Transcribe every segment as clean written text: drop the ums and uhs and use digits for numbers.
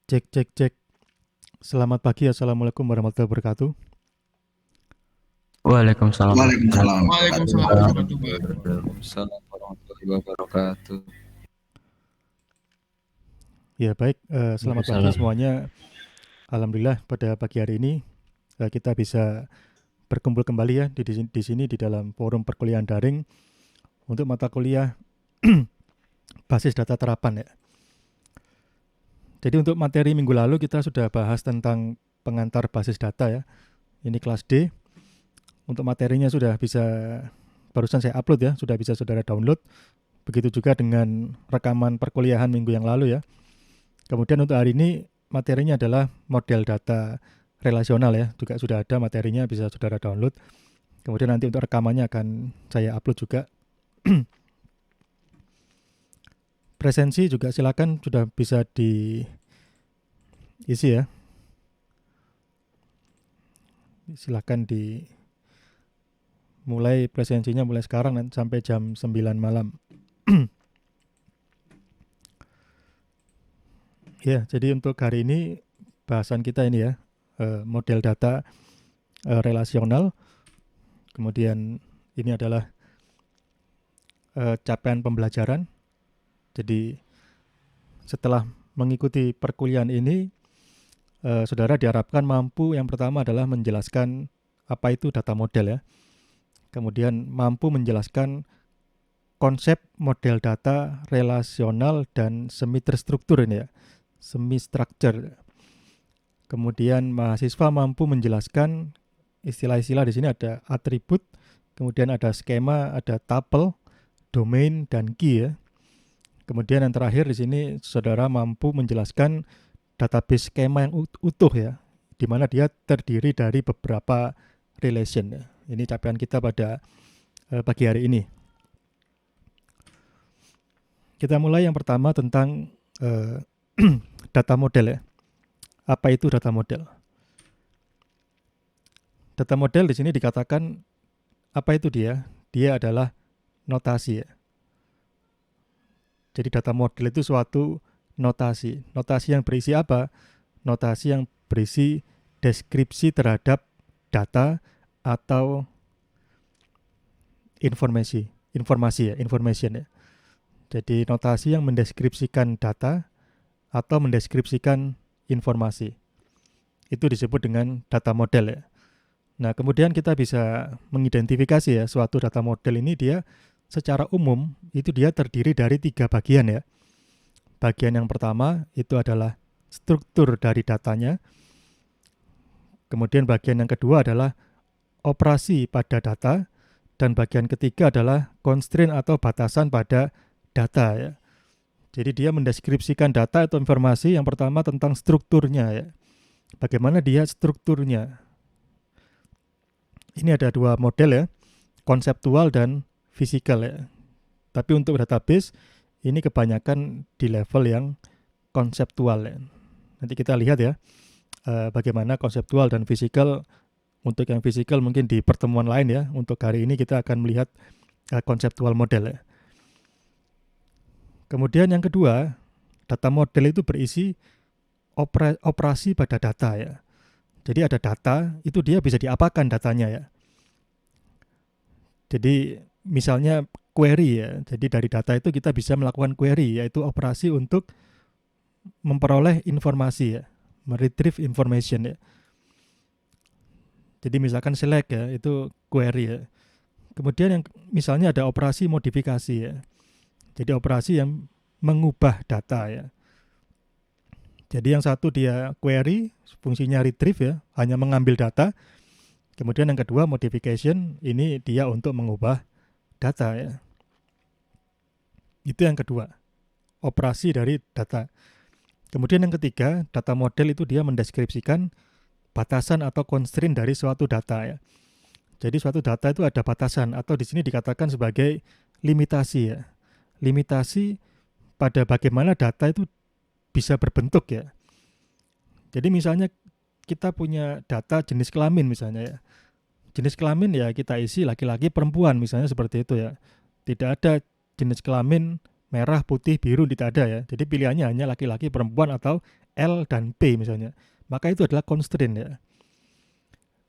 Cek, cek, cek. Selamat pagi, Assalamualaikum warahmatullahi wabarakatuh. Waalaikumsalam Waalaikumsalam Waalaikumsalam warahmatullahi warahmatullahi warahmatullahi wabarakatuh. wabarakatuh. Waalaikumsalam warahmatullahi wabarakatuh. Ya baik, selamat pagi Waalaikumsalam. semuanya. Alhamdulillah pada pagi hari ini kita bisa berkumpul kembali ya di sini di dalam forum perkuliahan daring untuk mata kuliah basis data terapan ya. Jadi untuk materi minggu lalu kita sudah bahas tentang pengantar basis data ya. Ini kelas D. Untuk materinya sudah bisa barusan saya upload ya, sudah bisa saudara download. Begitu juga dengan rekaman perkuliahan minggu yang lalu ya. Kemudian untuk hari ini materinya adalah model data relasional ya, juga sudah ada materinya bisa saudara download. Kemudian nanti untuk rekamannya akan saya upload juga. Presensi juga silakan sudah bisa diisi ya. Silakan mulai presensinya mulai sekarang sampai jam 9 malam. Ya, jadi untuk hari ini bahasan kita ini ya, model data relasional. Kemudian ini adalah capaian pembelajaran. Jadi setelah mengikuti perkuliahan ini, saudara diharapkan mampu yang pertama adalah menjelaskan apa itu data model ya. Kemudian mampu menjelaskan konsep model data relasional dan semi terstruktur ini ya. Semi structure. Kemudian mahasiswa mampu menjelaskan istilah-istilah di sini ada atribut, kemudian ada skema, ada tuple, domain dan key ya. Kemudian yang terakhir di sini saudara mampu menjelaskan database skema yang utuh ya, di mana dia terdiri dari beberapa relation ya. Ini capaian kita pada pagi hari ini. Kita mulai yang pertama tentang data model ya. Apa itu data model? Data model di sini dikatakan apa itu dia? Dia adalah notasi ya. Jadi data model itu suatu notasi. Notasi yang berisi apa? Notasi yang berisi deskripsi terhadap data atau informasi ya, information ya. Jadi notasi yang mendeskripsikan data atau mendeskripsikan informasi. Itu disebut dengan data model ya. Nah, kemudian kita bisa mengidentifikasi ya suatu data model ini dia secara umum itu dia terdiri dari 3 bagian ya. Bagian yang pertama itu adalah struktur dari datanya. Kemudian bagian yang kedua adalah operasi pada data dan bagian ketiga adalah constraint atau batasan pada data ya. Jadi dia mendeskripsikan data atau informasi yang pertama tentang strukturnya ya. Bagaimana dia strukturnya? Ini ada 2 model ya, konseptual dan fisikal ya. Tapi untuk database ini kebanyakan di level yang konseptual ya. Nanti kita lihat ya bagaimana konseptual dan fisikal. Untuk yang fisikal mungkin di pertemuan lain ya. Untuk hari ini kita akan melihat konseptual model ya. Kemudian yang kedua, data model itu berisi operasi pada data ya. Jadi ada data, itu dia bisa diapakan datanya ya. Jadi misalnya query ya. Jadi dari data itu kita bisa melakukan query, yaitu operasi untuk memperoleh informasi ya, meretrieve information ya. Jadi misalkan select ya, itu query ya. Kemudian yang misalnya ada operasi modifikasi ya. Jadi operasi yang mengubah data ya. Jadi yang satu dia query, fungsinya retrieve ya, hanya mengambil data. Kemudian yang kedua modification, ini dia untuk mengubah data ya. Itu yang kedua, operasi dari data. Kemudian yang ketiga, data model itu dia mendeskripsikan batasan atau constraint dari suatu data ya. Jadi suatu data itu ada batasan atau di sini dikatakan sebagai limitasi ya. Limitasi pada bagaimana data itu bisa berbentuk ya. Jadi misalnya kita punya data jenis kelamin misalnya ya. Jenis kelamin ya kita isi laki-laki perempuan misalnya seperti itu ya. Tidak ada jenis kelamin merah, putih, biru, tidak ada ya. Jadi pilihannya hanya laki-laki, perempuan atau L dan P misalnya. Maka itu adalah constraint ya.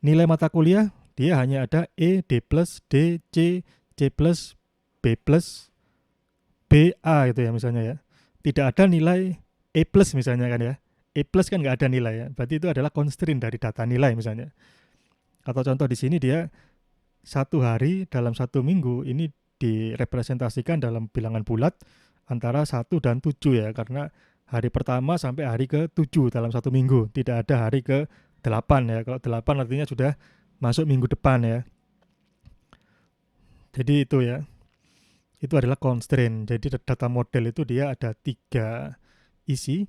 Nilai mata kuliah dia hanya ada E, D+, D, C, C+, B+, BA gitu ya misalnya ya. Tidak ada nilai E+ misalnya kan ya. E+ kan nggak ada nilai ya. Berarti itu adalah constraint dari data nilai misalnya. Atau contoh di sini dia satu hari dalam satu minggu ini direpresentasikan dalam bilangan bulat antara 1 dan 7 ya. Karena hari pertama sampai hari ke-7 dalam satu minggu. Tidak ada hari ke-8 ya. Kalau 8 artinya sudah masuk minggu depan ya. Jadi itu ya. Itu adalah constraint. Jadi data model itu dia ada 3 isi.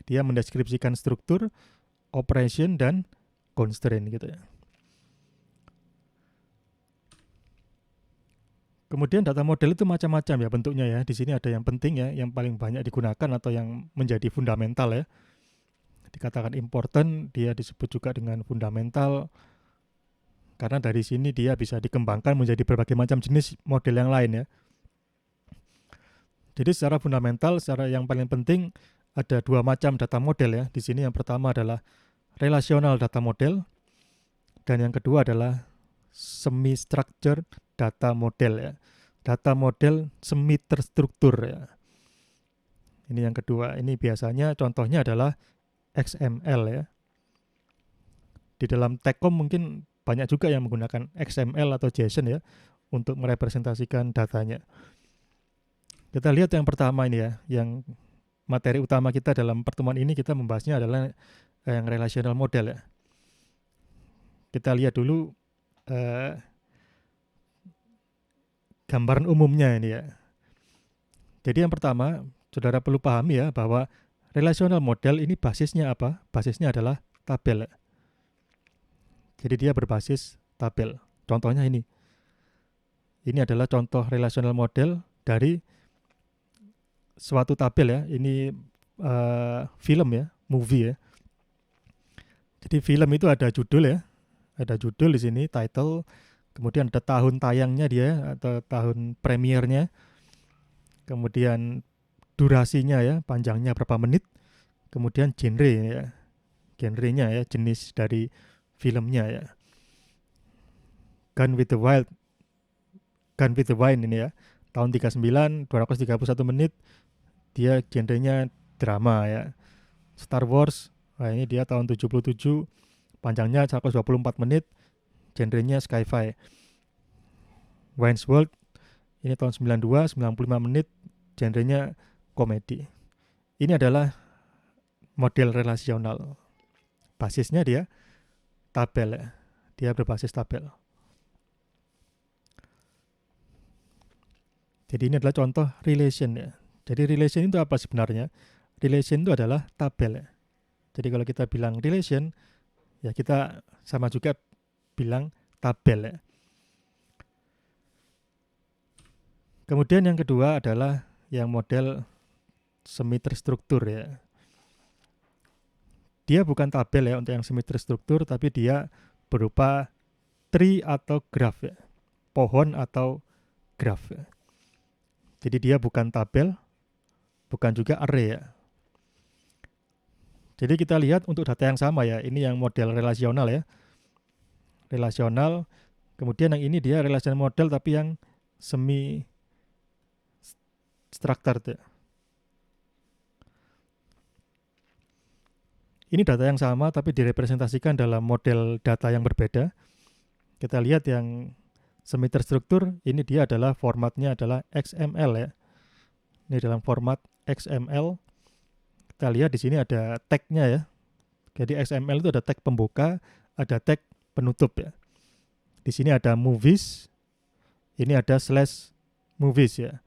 Dia mendeskripsikan struktur, operation, dan constraint gitu ya. Kemudian data model itu macam-macam ya bentuknya ya. Di sini ada yang penting ya, yang paling banyak digunakan atau yang menjadi fundamental ya. Dikatakan important, dia disebut juga dengan fundamental karena dari sini dia bisa dikembangkan menjadi berbagai macam jenis model yang lain ya. Jadi secara fundamental, secara yang paling penting ada 2 macam data model ya. Di sini yang pertama adalah relational data model dan yang kedua adalah semi-structured data model ya. Data model semi terstruktur ya. Ini yang kedua. Ini biasanya contohnya adalah XML ya. Di dalam Tekkom mungkin banyak juga yang menggunakan XML atau JSON ya untuk merepresentasikan datanya. Kita lihat yang pertama ini ya, yang materi utama kita dalam pertemuan ini kita membahasnya adalah yang relational model ya. Kita lihat dulu gambaran umumnya ini ya. Jadi yang pertama, saudara perlu pahami ya bahwa relational model ini basisnya apa? Basisnya adalah tabel. Jadi dia berbasis tabel. Contohnya ini. Ini adalah contoh relational model dari suatu tabel ya. Ini film ya, movie ya. Jadi film itu ada judul ya. Ada judul di sini, title, kemudian ada tahun tayangnya dia atau tahun premiernya. Kemudian durasinya ya, panjangnya berapa menit. Kemudian genre ya. Genrenya ya, jenis dari filmnya ya. Gone with the Wind ini ya. Tahun 39, 231 menit. Dia genrenya drama ya. Star Wars, nah ini dia tahun 77, panjangnya 124 menit, genrenya sci-fi. Wayne's World, ini tahun 92, 95 menit, genrenya komedi. Ini adalah model relasional. Basisnya dia tabel ya. Dia berbasis tabel. Jadi ini adalah contoh relation ya. Jadi relation itu apa sebenarnya? Relation itu adalah tabel ya. Jadi kalau kita bilang relation, ya kita sama juga bilang tabel ya. Kemudian yang kedua adalah yang model semi terstruktur ya. Dia bukan tabel ya untuk yang semi terstruktur, tapi dia berupa tree atau graph ya. Pohon atau graph ya. Jadi dia bukan tabel, bukan juga array ya. Jadi kita lihat untuk data yang sama ya, ini yang model relasional ya. Relasional, kemudian yang ini dia relational model tapi yang semi structured ya. Ini data yang sama tapi direpresentasikan dalam model data yang berbeda. Kita lihat yang semi terstruktur, ini dia adalah formatnya adalah XML ya. Ini dalam format XML. Kita lihat di sini ada tag-nya ya. Jadi XML itu ada tag pembuka, ada tag penutup ya. Di sini ada movies. Ini ada slash movies ya.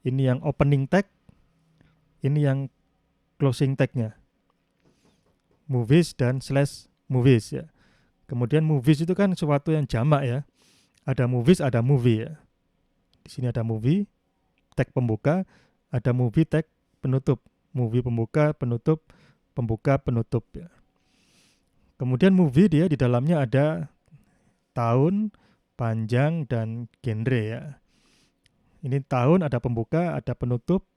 Ini yang opening tag. Ini yang closing tag-nya. Movies dan slash movies ya. Kemudian movies itu kan sesuatu yang jamak ya. Ada movies, ada movie ya. Di sini ada movie, tag pembuka, ada movie tag penutup. Movie pembuka, penutup, pembuka, penutup ya. Kemudian movie dia di dalamnya ada tahun, panjang, dan genre ya. Ini tahun ada pembuka, ada penutup,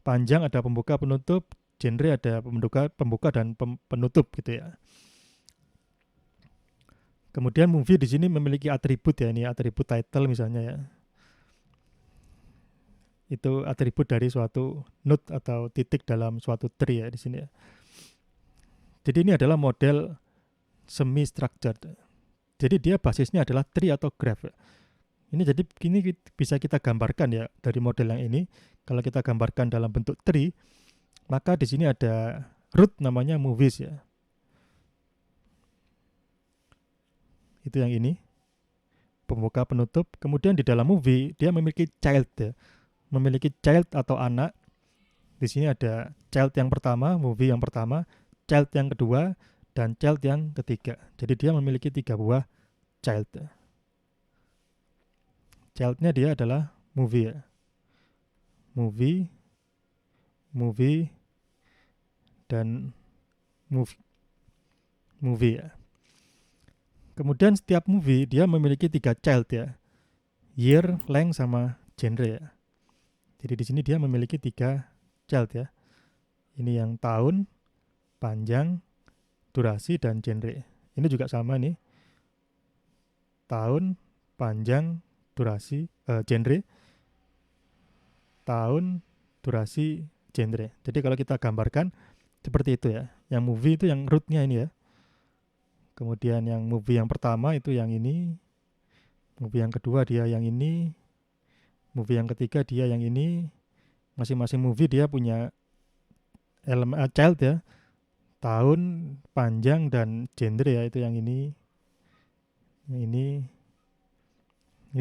panjang ada pembuka, penutup, genre, ada pembuka dan penutup gitu ya. Kemudian movie di sini memiliki atribut ya, ini atribut title misalnya ya. Itu atribut dari suatu node atau titik dalam suatu tree ya di sini ya. Jadi ini adalah model semi structured. Jadi dia basisnya adalah tree atau graph. Ini jadi ini bisa kita gambarkan ya dari model yang ini. Kalau kita gambarkan dalam bentuk tree, maka di sini ada root namanya movies ya. Itu yang ini. Pembuka penutup. Kemudian di dalam movie dia memiliki child ya. Memiliki child atau anak. Di sini ada child yang pertama, movie yang pertama, child yang kedua, dan child yang ketiga. Jadi dia memiliki 3 buah child. Childnya dia adalah movie ya. Movie, dan movie ya. Kemudian setiap movie dia memiliki 3 child ya. Year, length, sama genre ya. Jadi di sini dia memiliki 3 child ya. Ini yang tahun, panjang, durasi, dan genre. Ini juga sama nih. Tahun, panjang, durasi, genre. Tahun, durasi, genre. Jadi kalau kita gambarkan seperti itu ya. Yang movie itu yang rootnya ini ya. Kemudian yang movie yang pertama itu yang ini. Movie yang kedua dia yang ini. Movie yang ketiga dia yang ini. Masing-masing movie dia punya elemen child ya. Tahun, panjang, dan genre ya. Itu yang ini. Yang ini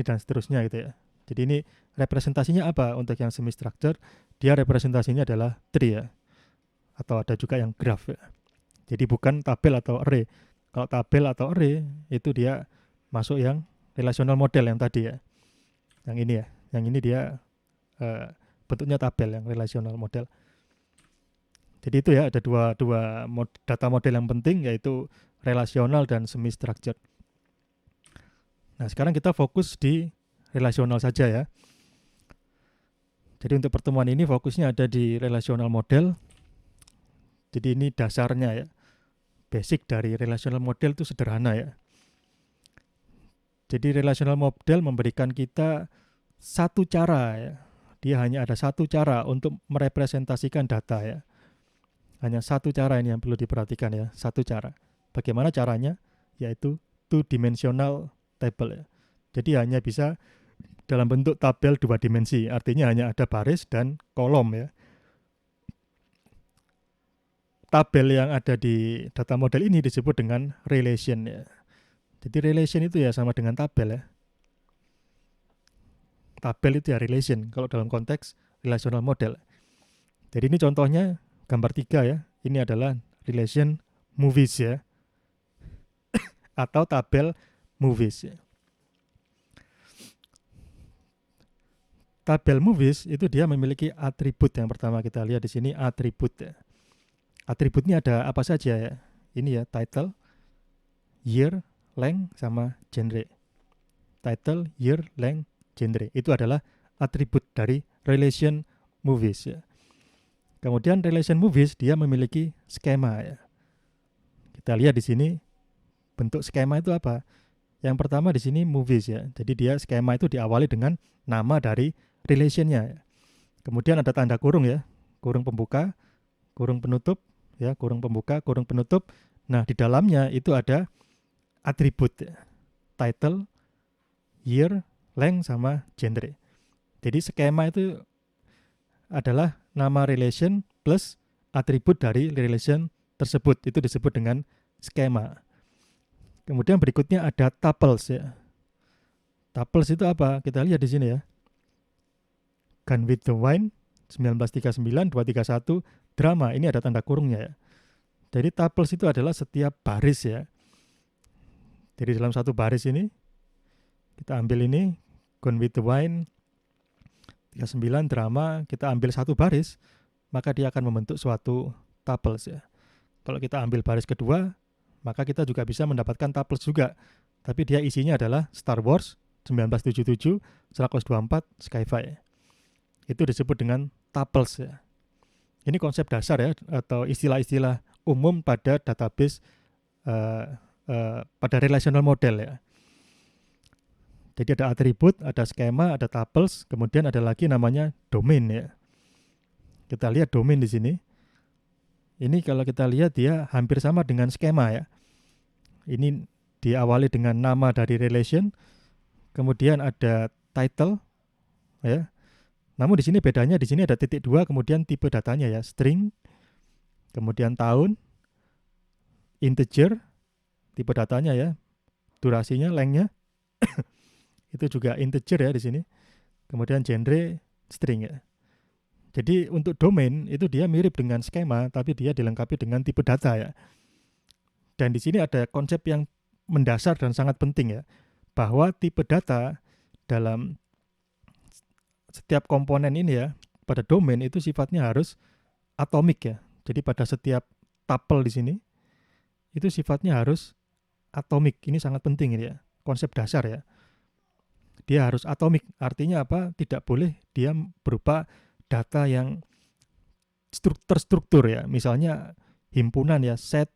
dan seterusnya gitu ya. Jadi ini representasinya apa untuk yang semi structure? Dia representasinya adalah tree ya. Atau ada juga yang graph ya. Jadi bukan tabel atau array. Kalau tabel atau array itu dia masuk yang relational model yang tadi ya. Yang ini ya. Yang ini dia bentuknya tabel yang relational model. Jadi itu ya, ada dua data model yang penting, yaitu relasional dan semi structured. Nah, sekarang kita fokus di relasional saja ya. Jadi untuk pertemuan ini fokusnya ada di relational model. Jadi ini dasarnya ya. Basic dari relational model itu sederhana ya. Jadi relational model memberikan kita satu cara ya. Dia hanya ada satu cara untuk merepresentasikan data ya. Hanya satu cara ini yang perlu diperhatikan ya, satu cara. Bagaimana caranya? Yaitu two-dimensional table ya. Jadi hanya bisa dalam bentuk tabel 2 dimensi, artinya hanya ada baris dan kolom ya. Tabel yang ada di data model ini disebut dengan relation ya. Jadi relation itu ya sama dengan tabel ya. Tabel itu ya relation kalau dalam konteks relational model. Jadi ini contohnya gambar 3 ya. Ini adalah relation movies ya. Atau tabel movies ya. Tabel movies itu dia memiliki atribut. Yang pertama kita lihat di sini atribut ya. Atributnya ada apa saja ya? Ini ya, title, year, length, sama genre. Title, year, length, genre. Itu adalah atribut dari relation movies ya. Kemudian relation movies dia memiliki skema ya. Kita lihat di sini bentuk skema itu apa? Yang pertama di sini movies ya. Jadi dia skema itu diawali dengan nama dari relationnya ya. Kemudian ada tanda kurung ya. Kurung pembuka, kurung penutup ya, kurung pembuka, kurung penutup. Nah, di dalamnya itu ada atribut ya. Title, year, length, sama genre. Jadi skema itu adalah nama relation plus atribut dari relation tersebut. Itu disebut dengan skema. Kemudian berikutnya ada tuples ya. Tuples itu apa? Kita lihat di sini ya. Gone with the Wind, 1939, 231, drama. Ini ada tanda kurungnya ya. Jadi tuples itu adalah setiap baris ya. Jadi dalam satu baris ini, kita ambil ini, Gone with the Wind, 39, drama, kita ambil satu baris, maka dia akan membentuk suatu tuples ya. Kalau kita ambil baris kedua, maka kita juga bisa mendapatkan tuples juga. Tapi dia isinya adalah Star Wars, 1977, Star Wars 24, Sci-Fi. Itu disebut dengan tuples ya. Ini konsep dasar ya, atau istilah-istilah umum pada database, pada relational model ya. Jadi ada atribut, ada skema, ada tuples, kemudian ada lagi namanya domain ya. Kita lihat domain di sini. Ini kalau kita lihat dia hampir sama dengan skema ya. Ini diawali dengan nama dari relation, kemudian ada title ya. Namun di sini bedanya, di sini ada titik 2, kemudian tipe datanya ya, string, kemudian tahun, integer, tipe datanya ya, durasinya, lengthnya itu juga integer ya di sini. Kemudian genre string ya. Jadi untuk domain itu dia mirip dengan skema, tapi dia dilengkapi dengan tipe data ya. Dan di sini ada konsep yang mendasar dan sangat penting ya, bahwa tipe data dalam setiap komponen ini ya, pada domain itu sifatnya harus atomik ya. Jadi pada setiap tuple di sini itu sifatnya harus atomik. Ini sangat penting ini ya, konsep dasar ya. Dia harus atomik, artinya apa? Tidak boleh dia berupa data yang terstruktur ya, misalnya himpunan ya, set,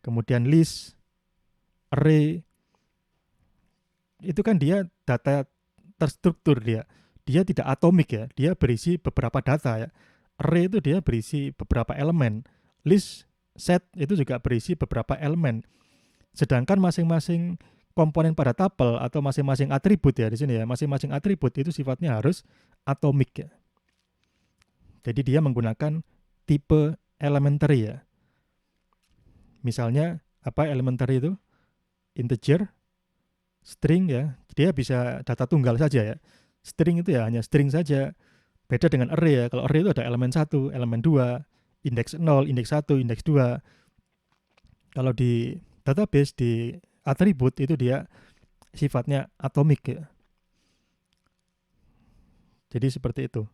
kemudian list, array, itu kan dia data terstruktur dia tidak atomik ya, dia berisi beberapa data ya. Array itu dia berisi beberapa elemen, list, set itu juga berisi beberapa elemen. Sedangkan masing-masing komponen pada tuple atau masing-masing atribut ya di sini ya, masing-masing atribut itu sifatnya harus atomik ya. Jadi dia menggunakan tipe elementary ya. Misalnya apa elementary itu? Integer, string ya. Dia bisa data tunggal saja ya. String itu ya hanya string saja. Beda dengan array ya. Kalau array itu ada elemen 1, elemen 2, indeks 0, indeks 1, indeks 2. Kalau di database, di atribut itu dia sifatnya atomik ya. Jadi seperti itu.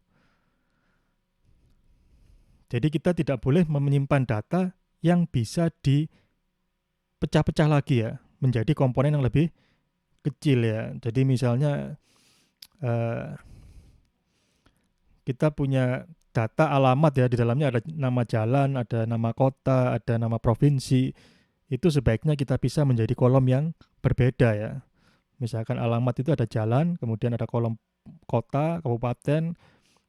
Jadi kita tidak boleh menyimpan data yang bisa dipecah-pecah lagi ya, menjadi komponen yang lebih kecil ya. Jadi misalnya kita punya data alamat ya, di dalamnya ada nama jalan, ada nama kota, ada nama provinsi. Itu sebaiknya kita bisa menjadi kolom yang berbeda ya. Misalkan alamat itu ada jalan, kemudian ada kolom kota, kabupaten,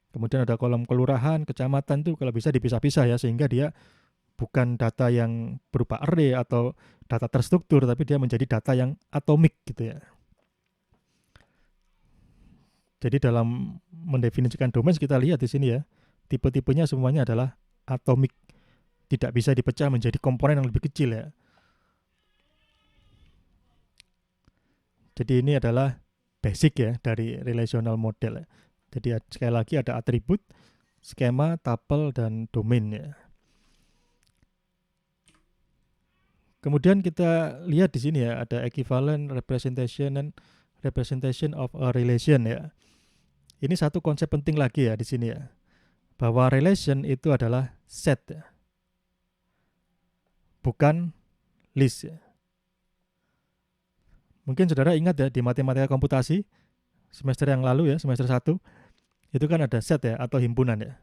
kemudian ada kolom kelurahan, kecamatan, itu kalau bisa dipisah-pisah ya, sehingga dia bukan data yang berupa array atau data terstruktur, tapi dia menjadi data yang atomik gitu ya. Jadi dalam mendefinisikan domain kita lihat di sini ya, tipe-tipenya semuanya adalah atomik, tidak bisa dipecah menjadi komponen yang lebih kecil ya. Jadi ini adalah basic ya dari relational model ya. Jadi sekali lagi ada atribut, skema, tuple, dan domain ya. Kemudian kita lihat di sini ya, ada equivalent representation and representation of a relation ya. Ini satu konsep penting lagi ya di sini ya, bahwa relation itu adalah set ya, bukan list ya. Mungkin saudara ingat ya di matematika komputasi semester yang lalu ya, semester 1, itu kan ada set ya atau himpunan ya.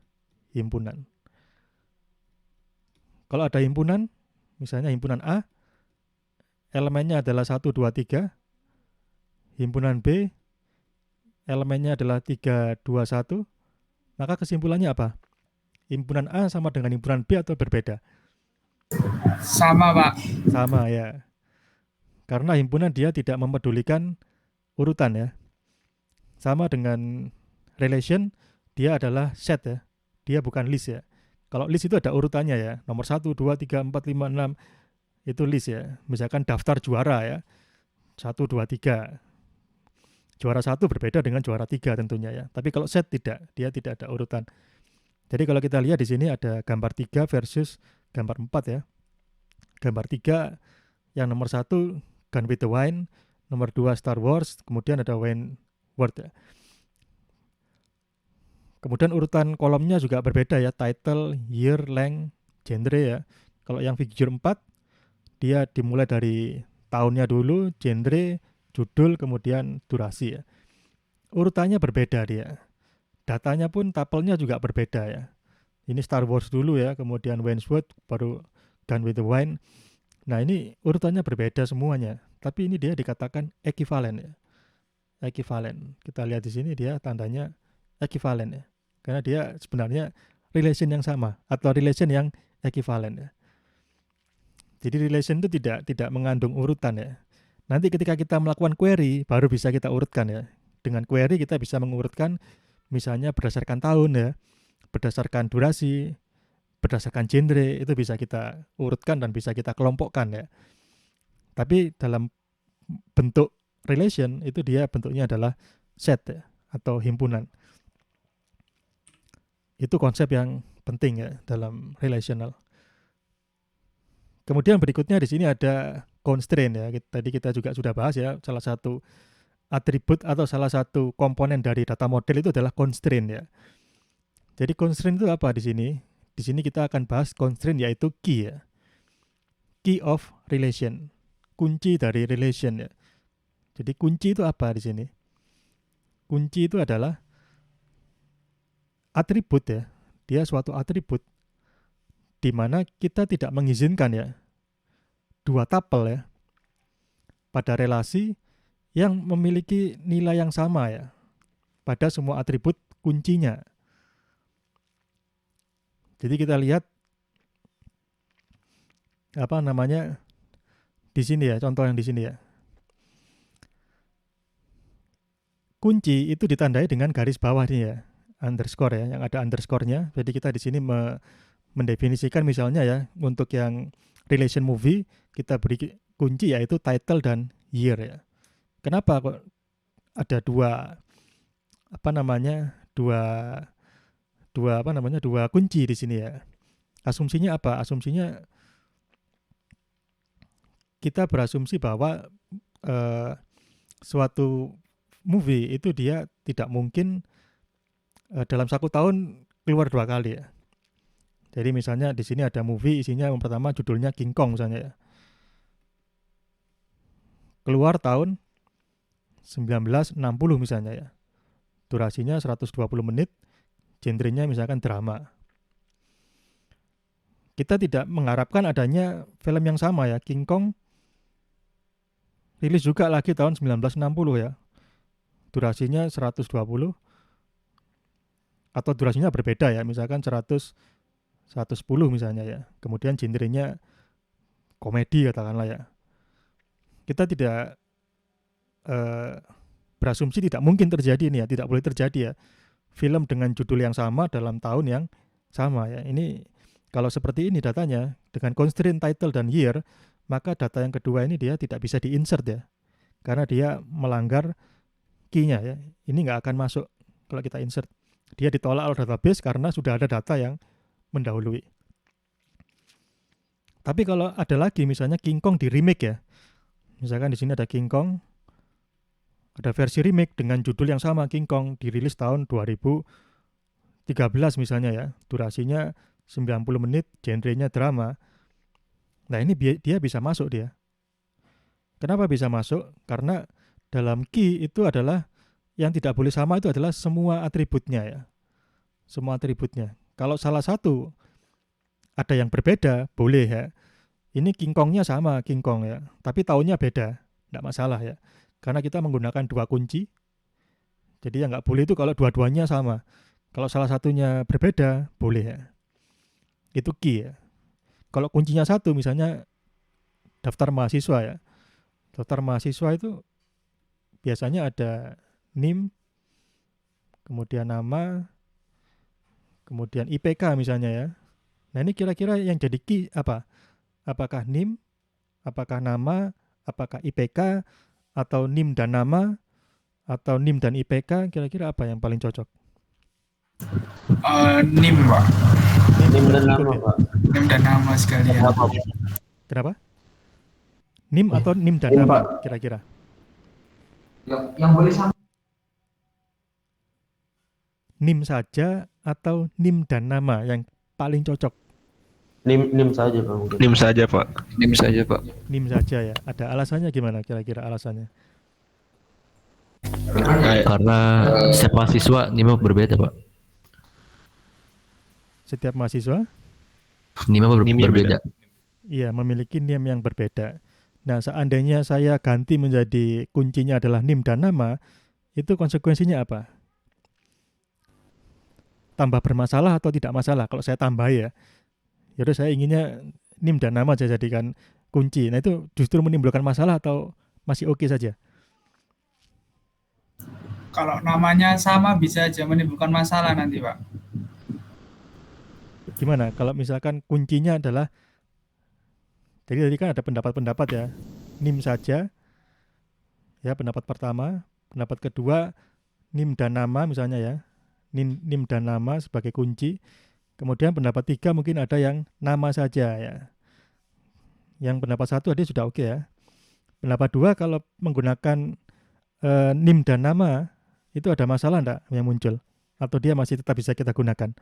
Himpunan. Kalau ada himpunan, misalnya himpunan A, elemennya adalah 1, 2, 3. Himpunan B, elemennya adalah 3, 2, 1. Maka kesimpulannya apa? Himpunan A sama dengan himpunan B atau berbeda? Sama, Pak. Sama ya. Karena himpunan dia tidak memedulikan urutan ya. Sama dengan relation, dia adalah set ya. Dia bukan list ya. Kalau list itu ada urutannya ya. Nomor 1, 2, 3, 4, 5, 6. Itu list ya. Misalkan daftar juara ya. 1, 2, 3. Juara 1 berbeda dengan juara 3 tentunya ya. Tapi kalau set tidak. Dia tidak ada urutan. Jadi kalau kita lihat di sini ada gambar 3 versus gambar 4 ya. Gambar 3 yang nomor 1 Gone with the Wind, nomor 2 Star Wars, kemudian ada Wentworth ya. Kemudian urutan kolomnya juga berbeda ya, title, year, length, genre ya. Kalau yang figure 4 dia dimulai dari tahunnya dulu, genre, judul, kemudian durasi ya. Urutannya berbeda dia. Datanya pun tuple-nya juga berbeda ya. Ini Star Wars dulu ya, kemudian Wayne's World, baru Gone with the Wind. Nah ini urutannya berbeda semuanya, tapi ini dia dikatakan ekivalen ya. Ekivalen. Kita lihat di sini dia tandanya ekivalen ya. Karena dia sebenarnya relation yang sama atau relation yang ekivalen ya. Jadi relation itu tidak mengandung urutan ya. Nanti ketika kita melakukan query baru bisa kita urutkan ya. Dengan query kita bisa mengurutkan misalnya berdasarkan tahun ya, berdasarkan durasi, berdasarkan genre, itu bisa kita urutkan dan bisa kita kelompokkan ya. Tapi dalam bentuk relation itu dia bentuknya adalah set ya, atau himpunan. Itu konsep yang penting ya dalam relational. Kemudian berikutnya di sini ada constraint ya. Tadi kita juga sudah bahas ya, salah satu atribut atau salah satu komponen dari data model itu adalah constraint ya. Jadi constraint itu apa di sini? Di sini kita akan bahas constraint yaitu key ya. Key of relation. Kunci dari relation ya. Jadi kunci itu apa di sini? Kunci itu adalah atribut ya. Dia suatu atribut di mana kita tidak mengizinkan ya dua tuple ya pada relasi yang memiliki nilai yang sama ya pada semua atribut kuncinya. Jadi kita lihat apa namanya di sini ya, contoh yang di sini ya. Kunci itu ditandai dengan garis bawah nih ya, underscore ya, yang ada underscore-nya. Jadi kita di sini mendefinisikan misalnya ya, untuk yang relation movie kita beri kunci yaitu title dan year ya. Kenapa kok ada dua kunci di sini ya? Asumsinya apa? Asumsinya kita berasumsi bahwa suatu movie itu dia tidak mungkin dalam 1 tahun keluar 2 kali ya. Jadi misalnya di sini ada movie isinya yang pertama judulnya King Kong misalnya ya. Keluar tahun 1960 misalnya ya. Durasinya 120 menit, genrenya misalkan drama. Kita tidak mengharapkan adanya film yang sama ya. King Kong rilis juga lagi tahun 1960 ya. Durasinya 120 atau durasinya berbeda ya, misalkan 110 misalnya ya. Kemudian genrenya komedi katakanlah ya. Kita tidak berasumsi tidak mungkin terjadi ini ya, tidak boleh terjadi ya. Film dengan judul yang sama dalam tahun yang sama ya. Ini kalau seperti ini datanya dengan constraint title dan year, maka data yang kedua ini dia tidak bisa di-insert ya. Karena dia melanggar key-nya ya. Ini nggak akan masuk kalau kita insert. Dia ditolak oleh database karena sudah ada data yang mendahului. Tapi kalau ada lagi misalnya King Kong di remake ya. Misalkan di sini ada King Kong, ada versi remake dengan judul yang sama, King Kong, dirilis tahun 2013 misalnya ya. Durasinya 90 menit, genrenya drama. Nah ini dia bisa masuk dia. Kenapa bisa masuk? Karena dalam key itu adalah yang tidak boleh sama itu adalah semua atributnya ya. Semua atributnya. Kalau salah satu ada yang berbeda, boleh ya. Ini King Kong-nya sama King Kong ya, tapi tahunnya beda, tidak masalah ya. Karena kita menggunakan 2 kunci, jadi yang nggak boleh itu kalau dua-duanya sama. Kalau salah satunya berbeda, boleh ya. Itu key ya. Kalau kuncinya satu, misalnya daftar mahasiswa ya. Daftar mahasiswa itu biasanya ada NIM, kemudian nama, kemudian IPK misalnya ya. Nah ini kira-kira yang jadi key apa? Apakah NIM, apakah nama, apakah IPK, atau NIM dan nama, atau NIM dan IPK, kira-kira apa yang paling cocok? NIM, Pak. NIM dan nama, Pak. NIM dan nama sekalian. Kenapa? NIM atau NIM dan NIM, nama, Pak. kira-kira? Yang boleh sama. NIM saja atau NIM dan nama yang paling cocok? NIM saja, Pak. Mungkin. NIM saja, Pak. NIM saja, Pak. NIM saja ya. Ada alasannya gimana kira-kira alasannya? Karena setiap mahasiswa NIM berbeda, Pak. Setiap mahasiswa NIM-nya NIM-nya berbeda. iya memiliki NIM yang berbeda. Nah, seandainya saya ganti menjadi kuncinya adalah NIM dan nama, itu konsekuensinya apa? Tambah bermasalah atau tidak masalah? Kalau saya tambah ya, yaudah saya inginnya NIM dan nama saya jadikan kunci. Nah, itu justru menimbulkan masalah atau masih oke saja? Kalau namanya sama bisa aja menimbulkan masalah nanti, Pak. Gimana kalau misalkan kuncinya adalah, jadi tadi kan ada pendapat-pendapat ya, NIM saja, ya pendapat pertama, pendapat kedua NIM dan nama misalnya ya, NIM dan nama sebagai kunci. Kemudian pendapat tiga mungkin ada yang nama saja ya. Yang pendapat satu tadi sudah oke ya. Pendapat dua kalau menggunakan NIM dan nama itu ada masalah enggak yang muncul? Atau dia masih tetap bisa kita gunakan?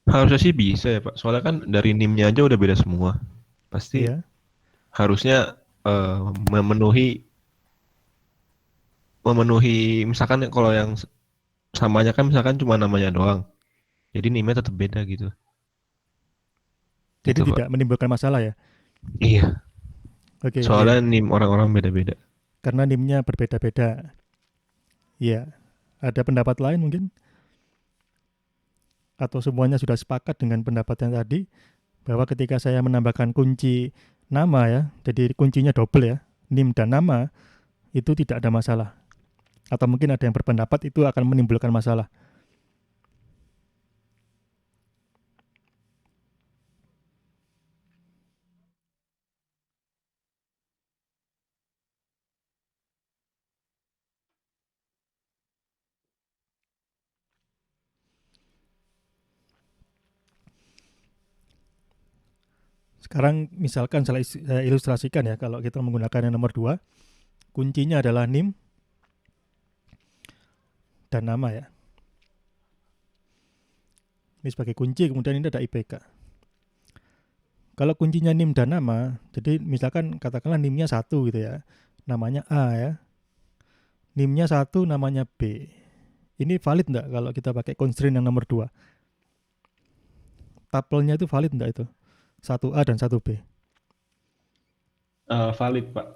Harusnya sih bisa ya Pak. Soalnya kan dari NIM-nya aja udah beda semua. Pasti Iya. harusnya memenuhi misalkan kalau yang samanya kan misalkan cuma namanya doang. Jadi NIM-nya tetap beda gitu. Jadi Gitu, tidak Pak. menimbulkan masalah ya. Iya. Oke, Soalnya iya. NIM orang-orang beda-beda. Karena NIM-nya berbeda-beda. Iya. Ada pendapat lain mungkin? Atau semuanya sudah sepakat dengan pendapat yang tadi bahwa ketika saya menambahkan kunci nama ya, jadi kuncinya double ya, NIM dan nama, itu tidak ada masalah. Atau mungkin ada yang berpendapat itu akan menimbulkan masalah. Sekarang misalkan saya ilustrasikan ya, kalau kita menggunakan yang nomor 2, kuncinya adalah NIM dan nama ya. Ini sebagai kunci, kemudian ini ada IPK. Kalau kuncinya NIM dan nama, jadi misalkan katakanlah NIM-nya 1 gitu ya, namanya A ya. NIM-nya 1, namanya B. Ini valid enggak kalau kita pakai constraint yang nomor 2? Tapelnya itu valid enggak itu? 1A dan 1B. Valid Pak.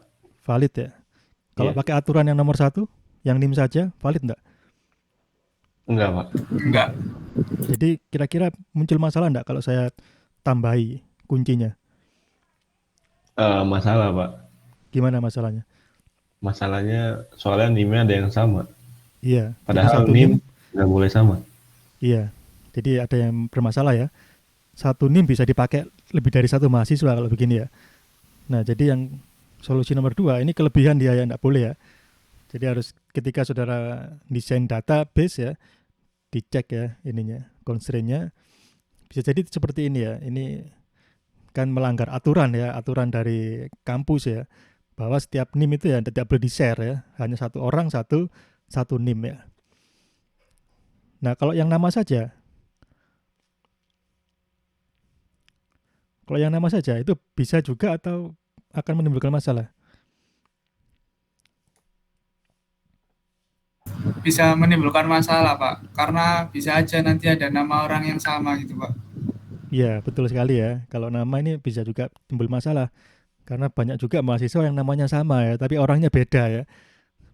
Valid ya. Kalau Iya. pakai aturan yang nomor 1, yang NIM saja, valid enggak? Enggak Pak. Enggak. Jadi kira-kira muncul masalah enggak kalau saya tambahi kuncinya? Masalah Pak. Gimana masalahnya? Masalahnya soalnya NIM-nya ada yang sama. Iya. Jadi Padahal satu NIM NIM, nggak boleh sama. iya. Jadi ada yang bermasalah ya. Satu NIM bisa dipakai lebih dari satu mahasiswa kalau begini ya. Nah, jadi yang solusi nomor 2 ini kelebihan dia ya, enggak boleh ya. Jadi harus ketika saudara desain database ya, dicek ya ininya, constraint-nya. Bisa jadi seperti ini ya. Ini kan melanggar aturan ya, aturan dari kampus ya, bahwa setiap NIM itu ya tidak boleh di-share ya, hanya satu orang satu NIM ya. Nah, kalau yang nama saja, itu bisa juga atau akan menimbulkan masalah? Bisa menimbulkan masalah, Pak. Karena bisa aja nanti ada nama orang yang sama gitu, Pak. Iya, betul sekali ya. Kalau nama ini bisa juga timbul masalah. Karena banyak juga mahasiswa yang namanya sama ya, tapi orangnya beda ya.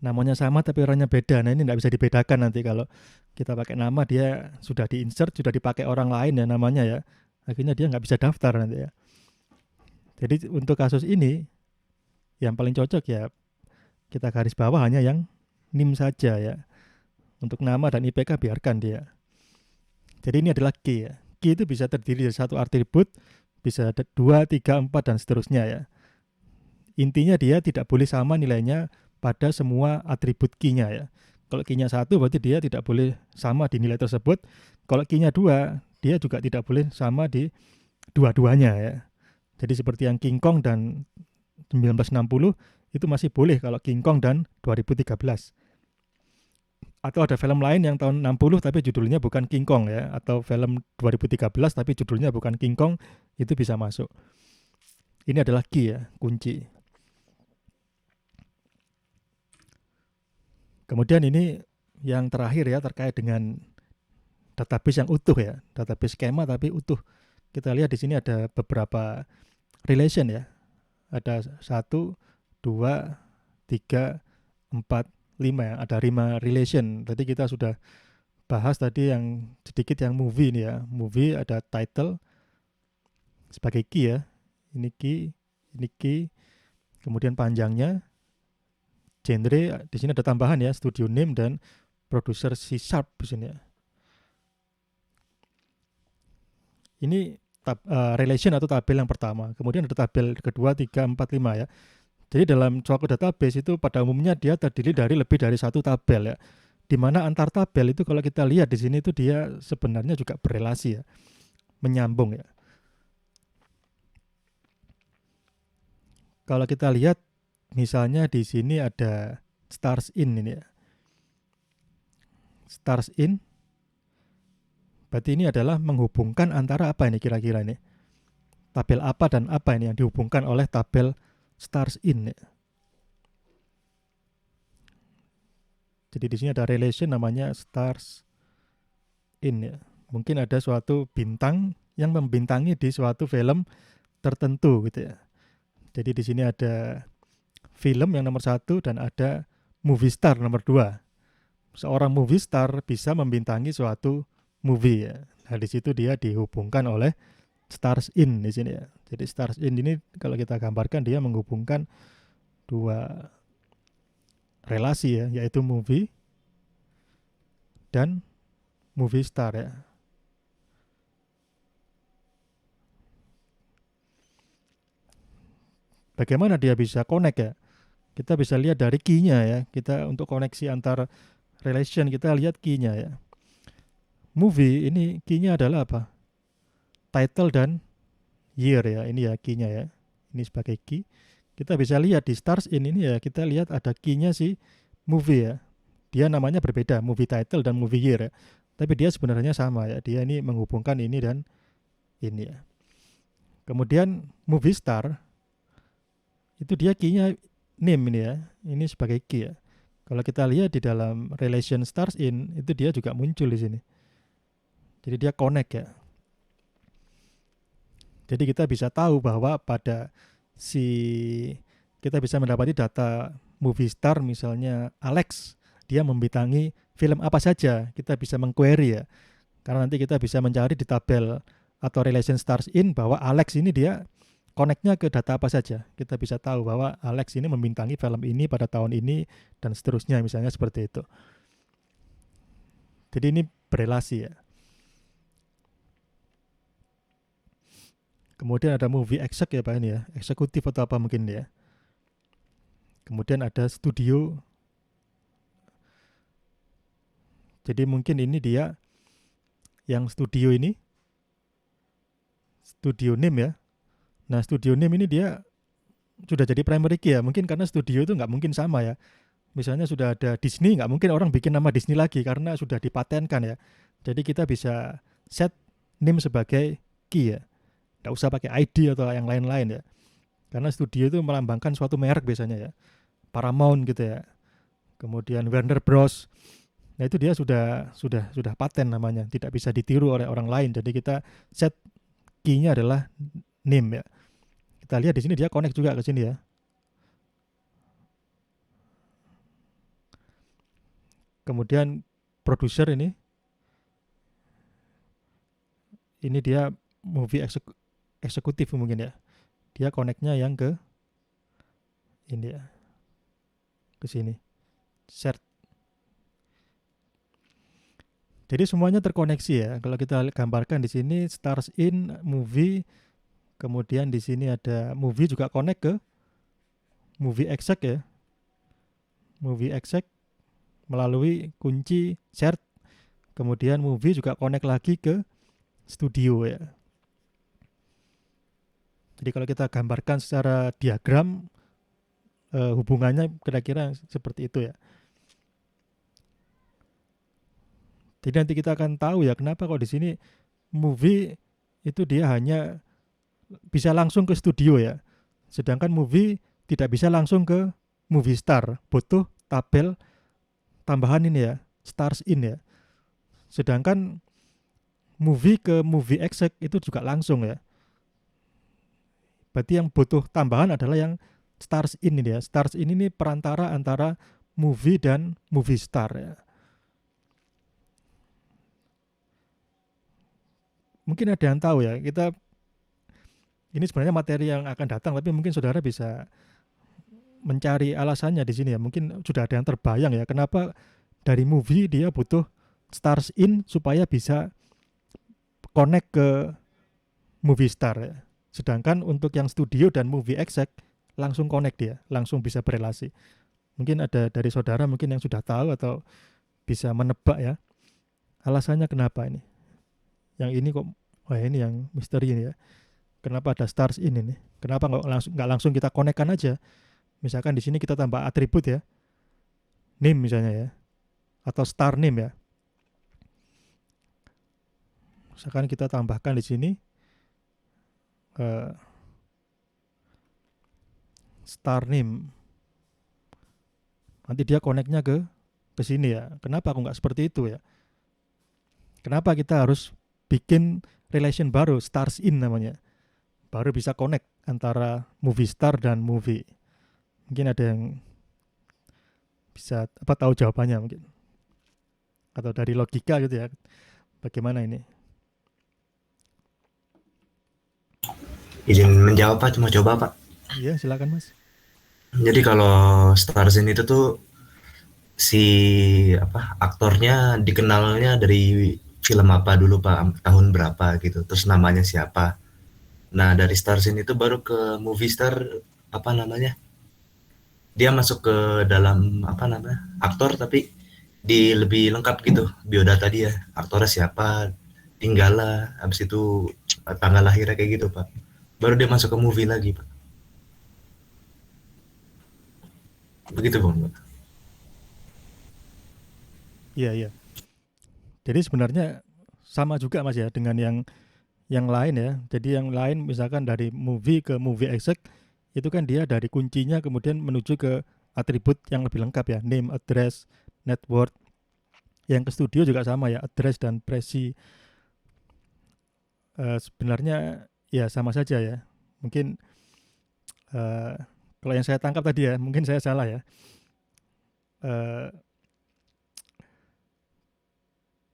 Namanya sama tapi orangnya beda. Nah, ini nggak bisa dibedakan nanti kalau kita pakai nama, dia sudah di-insert, sudah dipakai orang lain ya namanya ya. Akhirnya dia nggak bisa daftar nanti ya. Jadi untuk kasus ini, yang paling cocok ya kita garis bawah hanya yang NIM saja ya. Untuk nama dan IPK biarkan dia. Jadi ini adalah key ya. Key itu bisa terdiri dari satu atribut, bisa 2, 3, 4 dan seterusnya ya. Intinya dia tidak boleh sama nilainya pada semua atribut key-nya ya. Kalau key-nya 1 berarti dia tidak boleh sama di nilai tersebut. Kalau key-nya 2, dia juga tidak boleh sama di dua-duanya ya. Jadi seperti yang King Kong dan 1960 itu masih boleh kalau King Kong dan 2013. Atau ada film lain yang tahun 60 tapi judulnya bukan King Kong ya, atau film 2013 tapi judulnya bukan King Kong, itu bisa masuk. Ini adalah key ya, kunci. Kemudian ini yang terakhir ya terkait dengan database yang utuh ya, database skema tapi utuh. Kita lihat di sini ada beberapa relation ya. Ada 1, 2, 3, 4, 5 ya. Ada 5 relation. Tadi kita sudah bahas tadi yang sedikit yang movie ini ya. Movie ada title sebagai key ya. Ini key. Kemudian panjangnya, genre, di sini ada tambahan ya, studio name dan producer C# di sini ya. Ini relation atau tabel yang pertama. Kemudian ada tabel kedua, 3, 4, 5 ya. Jadi dalam suatu database itu pada umumnya dia terdiri dari lebih dari satu tabel ya. Di mana antar tabel itu kalau kita lihat di sini itu dia sebenarnya juga berelasi ya. Menyambung ya. Kalau kita lihat misalnya di sini ada stars in ini ya. Stars in berarti ini adalah menghubungkan antara apa ini kira-kira ini? Tabel apa dan apa ini yang dihubungkan oleh tabel stars in ya. Jadi di sini ada relation namanya stars in ya. Mungkin ada suatu bintang yang membintangi di suatu film tertentu gitu ya. Jadi di sini ada film yang nomor 1 dan ada movie star nomor 2. Seorang movie star bisa membintangi suatu movie ya. Nah, di situ dia dihubungkan oleh stars in di sini ya. Jadi stars in ini kalau kita gambarkan dia menghubungkan dua relasi ya, yaitu movie dan movie star ya. Bagaimana dia bisa connect ya? Kita bisa lihat dari key-nya ya. Kita untuk koneksi antar relation kita lihat key-nya ya. Movie ini key-nya adalah apa? Title dan year ya. Ini ya key-nya ya. Ini sebagai key. Kita bisa lihat di stars in ini ya, kita lihat ada key-nya si movie ya. Dia namanya berbeda, movie title dan movie year ya. Tapi dia sebenarnya sama ya. Dia ini menghubungkan ini dan ini ya. Kemudian movie star itu dia key-nya name ini ya. Ini sebagai key ya. Kalau kita lihat di dalam relation stars in itu dia juga muncul di sini. Jadi dia connect ya. Jadi kita bisa tahu bahwa pada kita bisa mendapati data movie star misalnya Alex, dia membintangi film apa saja. Kita bisa mengquery ya. Karena nanti kita bisa mencari di tabel atau relation stars in bahwa Alex ini dia connect-nya ke data apa saja. Kita bisa tahu bahwa Alex ini membintangi film ini pada tahun ini dan seterusnya misalnya seperti itu. Jadi ini berelasi ya. Kemudian ada movie exec ya Pak ini ya, eksekutif atau apa mungkin ya. Kemudian ada studio. Jadi mungkin ini dia yang studio ini, studio name ya. Nah studio name ini dia sudah jadi primary key ya, mungkin karena studio itu nggak mungkin sama ya. Misalnya sudah ada Disney, nggak mungkin orang bikin nama Disney lagi karena sudah dipatenkan ya. Jadi kita bisa set name sebagai key ya. Nggak usah pakai ID atau yang lain-lain ya. Karena studio itu melambangkan suatu merek biasanya ya. Paramount gitu ya. Kemudian Warner Bros. Nah itu dia sudah paten namanya. Tidak bisa ditiru oleh orang lain. Jadi kita set key-nya adalah name ya. Kita lihat di sini dia connect juga ke sini ya. Kemudian produser ini dia movie eksekutif mungkin ya. Dia connect-nya yang ke ini ya. Ke sini. Share. Jadi semuanya terkoneksi ya. Kalau kita gambarkan di sini stars in movie, kemudian di sini ada movie juga connect ke movie exec ya. Movie exec melalui kunci share. Kemudian movie juga connect lagi ke studio ya. Jadi kalau kita gambarkan secara diagram hubungannya kira-kira seperti itu ya. Jadi nanti kita akan tahu ya kenapa kok di sini movie itu dia hanya bisa langsung ke studio ya. Sedangkan movie tidak bisa langsung ke movie star. Butuh tabel tambahan ini ya. stars in ya. Sedangkan movie ke movie exec itu juga langsung ya. Berarti yang butuh tambahan adalah yang stars in ini ya. Stars in ini perantara antara movie dan movie star ya. Mungkin ada yang tahu ya, ini sebenarnya materi yang akan datang, tapi mungkin saudara bisa mencari alasannya di sini ya. Mungkin sudah ada yang terbayang ya, kenapa dari movie dia butuh stars in supaya bisa connect ke movie star ya. Sedangkan untuk yang studio dan movie exec langsung connect dia, langsung bisa berelasi. Mungkin ada dari saudara mungkin yang sudah tahu atau bisa menebak ya alasannya kenapa ini. Yang ini kok, wah ini yang misteri ini ya. Kenapa ada stars in ini? Kenapa nggak langsung kita konekkan aja? Misalkan di sini kita tambah atribut ya, name misalnya ya, atau star name ya. Misalkan kita tambahkan di sini star name. Nanti dia koneknya ke sini ya. Kenapa aku nggak seperti itu ya? Kenapa kita harus bikin relation baru, stars in namanya, baru bisa connect antara movie star dan movie. Mungkin ada yang bisa tahu jawabannya mungkin, atau dari logika gitu ya, bagaimana ini? Izin menjawab Pak, cuma coba Pak. Iya silakan Mas. Jadi kalau Starzin itu tuh si aktornya dikenalnya dari film apa dulu Pak, tahun berapa gitu, terus namanya siapa. Nah dari Starzin itu baru ke movie star dia masuk ke dalam aktor, tapi lebih lengkap gitu biodata dia, aktornya siapa, tinggal lah, habis itu tanggal lahirnya kayak gitu Pak, baru dia masuk ke movie lagi Pak, begitu Bang. Iya. Jadi sebenarnya sama juga Mas ya dengan yang lain ya. Jadi yang lain misalkan dari movie ke movie exec itu kan dia dari kuncinya kemudian menuju ke atribut yang lebih lengkap ya, name, address, net worth. Yang ke studio juga sama ya, address dan presi. Sebenarnya ya sama saja ya. Mungkin kalau yang saya tangkap tadi ya, mungkin saya salah ya.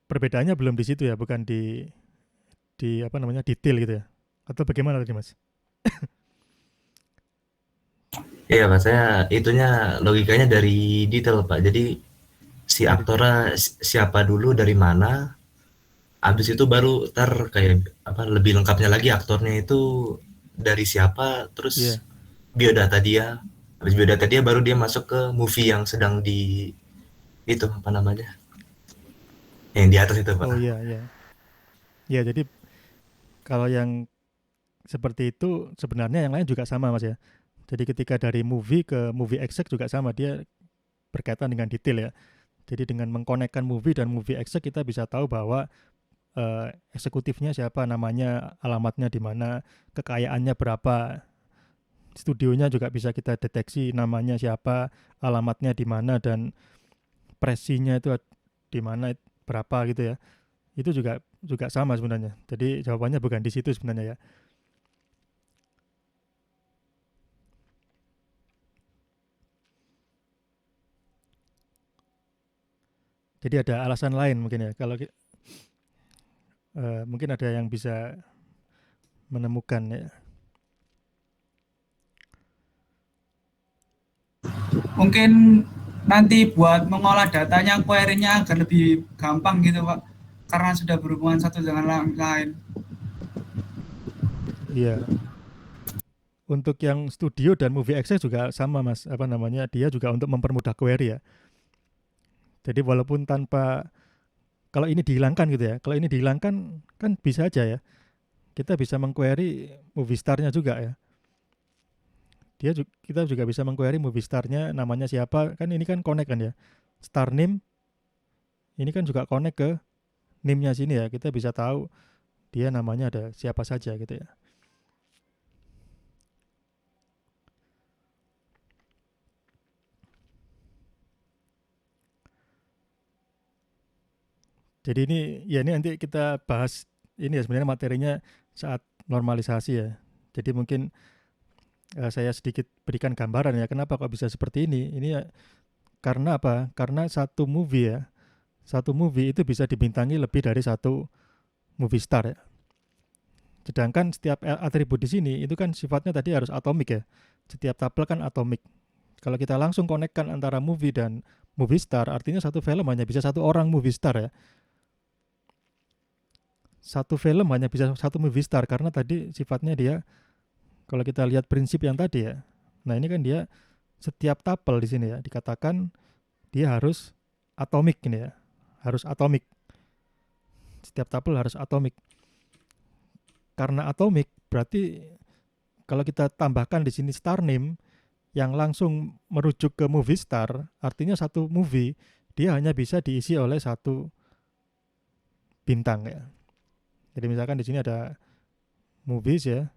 Perbedaannya belum di situ ya, bukan di detail gitu ya. Atau bagaimana tadi Mas? Iya Pak, saya itunya logikanya dari detail Pak. Jadi si aktornya siapa dulu, dari mana, habis itu baru kayak lebih lengkapnya lagi aktornya itu dari siapa, terus biodata dia. Habis biodata dia baru dia masuk ke movie yang sedang di itu yang di atas itu Pak. Oh iya. Ya jadi kalau yang seperti itu sebenarnya yang lain juga sama Mas ya. Jadi ketika dari movie ke movie exec juga sama, dia berkaitan dengan detail ya. Jadi dengan mengkonekkan movie dan movie exec kita bisa tahu bahwa eksekutifnya siapa, namanya, alamatnya di mana, kekayaannya berapa. Studionya juga bisa kita deteksi namanya siapa, alamatnya di mana, dan presinya itu di mana, berapa gitu ya. Itu juga sama sebenarnya. Jadi jawabannya bukan di situ sebenarnya ya. Jadi ada alasan lain mungkin ya. Kalau mungkin ada yang bisa menemukan ya. Mungkin nanti buat mengolah datanya, query-nya agar lebih gampang gitu Pak, karena sudah berhubungan satu dengan lain. Iya. Untuk yang studio dan movie access juga sama Mas, dia juga untuk mempermudah query ya. Jadi walaupun kalau ini dihilangkan gitu ya, kalau ini dihilangkan kan bisa aja ya, kita bisa mengquery movie star-nya juga ya. Kita juga bisa mengquery movie star-nya, namanya siapa, kan ini kan connect kan ya. Star name, ini kan juga connect ke name-nya sini ya, kita bisa tahu dia namanya ada siapa saja gitu ya. Jadi ini nanti kita bahas ini ya, sebenarnya materinya saat normalisasi ya. Jadi mungkin saya sedikit berikan gambaran ya, kenapa kok bisa seperti ini. Ini ya, karena apa? Karena satu movie itu bisa dibintangi lebih dari satu movie star ya. Sedangkan setiap atribut di sini itu kan sifatnya tadi harus atomik ya. Setiap tabel kan atomik. Kalau kita langsung konekkan antara movie dan movie star, artinya satu film hanya bisa satu orang movie star ya. Satu film hanya bisa satu movie star karena tadi sifatnya dia, kalau kita lihat prinsip yang tadi ya. Nah ini kan dia setiap tabel di sini ya dikatakan dia harus atomik ini ya. Harus atomik. Setiap tabel harus atomik. Karena atomik berarti kalau kita tambahkan di sini star name yang langsung merujuk ke movie star, artinya satu movie dia hanya bisa diisi oleh satu bintang ya. Jadi misalkan di sini ada movies ya,